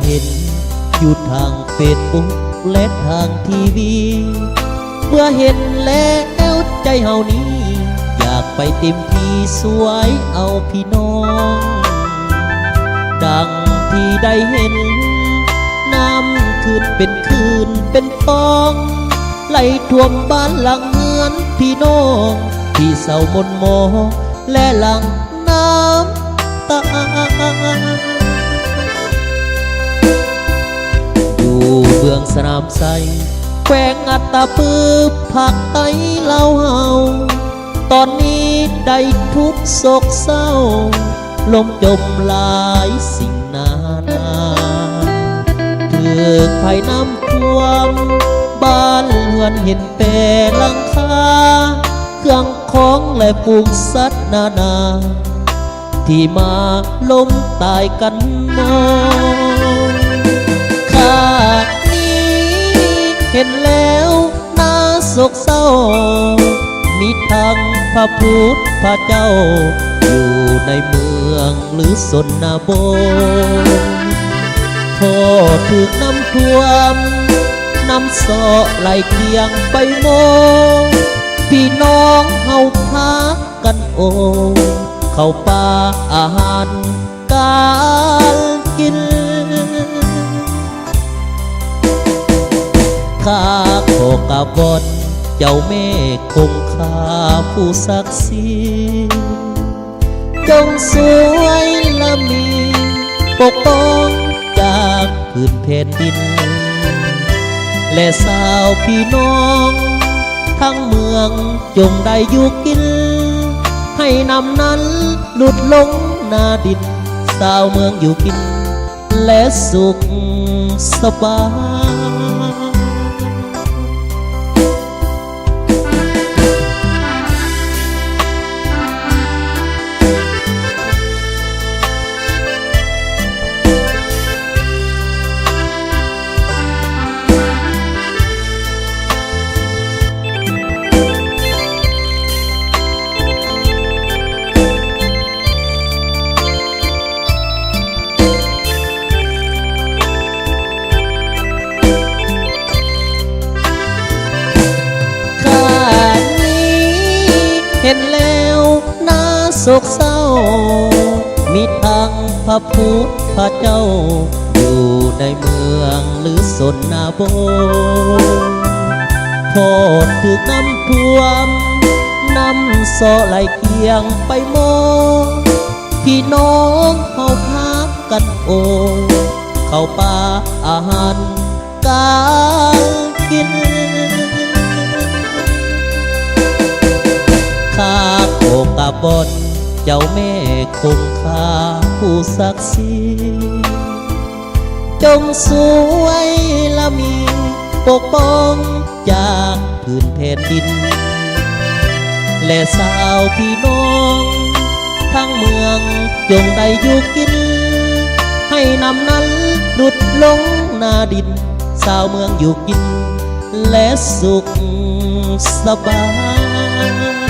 เห็นอยู่ทางเฟซบุ๊กและทางทีวีเมื่อเห็นแล้วใจเฮานี้อยากไปเต็มที่สวยเอาพี่น้องดังที่ได้เห็นน้ำคืนเป็นฟองไหลท่วมบ้านหลังเฮือนพี่น้องที่เศร้ามนโมและหลังน้ำตาอยู่เบื้องสนามไซแขวงอัตตปืบผักไตเล่าเฮาตอนนี้ได้ทุกโศกเศร้าลมจมหลายสิ่งนานาถือภัยน้ำท่วมบ้านเรือนเห็นแต่หลังคาเครื่องของและฝูงสัตว์นานาที่มาล้มตายกันมองข้านี้เห็นแล้วน่าโศกเศร้ามีทั้งพระพุทธพระเจ้าอยู่ในเมืองหรือสนบทโทษถูกน้ำท่วมน้ำสอไหลเคียงไปโมพี่น้องเฮาพากันโอเข้าป่าอาหารการกินข้าขอกราบวอนเจ้าแม่คงคาผู้ศักดิ์สิทธิ์จงสวยละมีปกป้องจากพื้นแผ่นดินและสาวพี่น้องทั้งเมืองจงได้อยู่กินให้นำนั้นหลุดลงนาดินสาวเมืองอยู่กินและสุขสบายเห็นแล้วน่าโศกเศร้ามีทั้งพระพุทธพระเจ้าอยู่ในเมืองหรือสนบทโทษถูกน้ำท่วมน้ำสอไหลเคียงไปโมพี่น้องเฮาพากันโอเข้าป่าอาหารการกินข้าโคกาบอนเจ้าแม่คงคาผู้ศักดิ์สิทธิ์จงสวยละมีปกป้องจากพื้นแผ่นดินและสาวพี่น้องทั้งเมืองจงได้อยู่กินให้นำนั้นหลุดลงนาดินสาวเมืองอยู่กินและสุขสบาย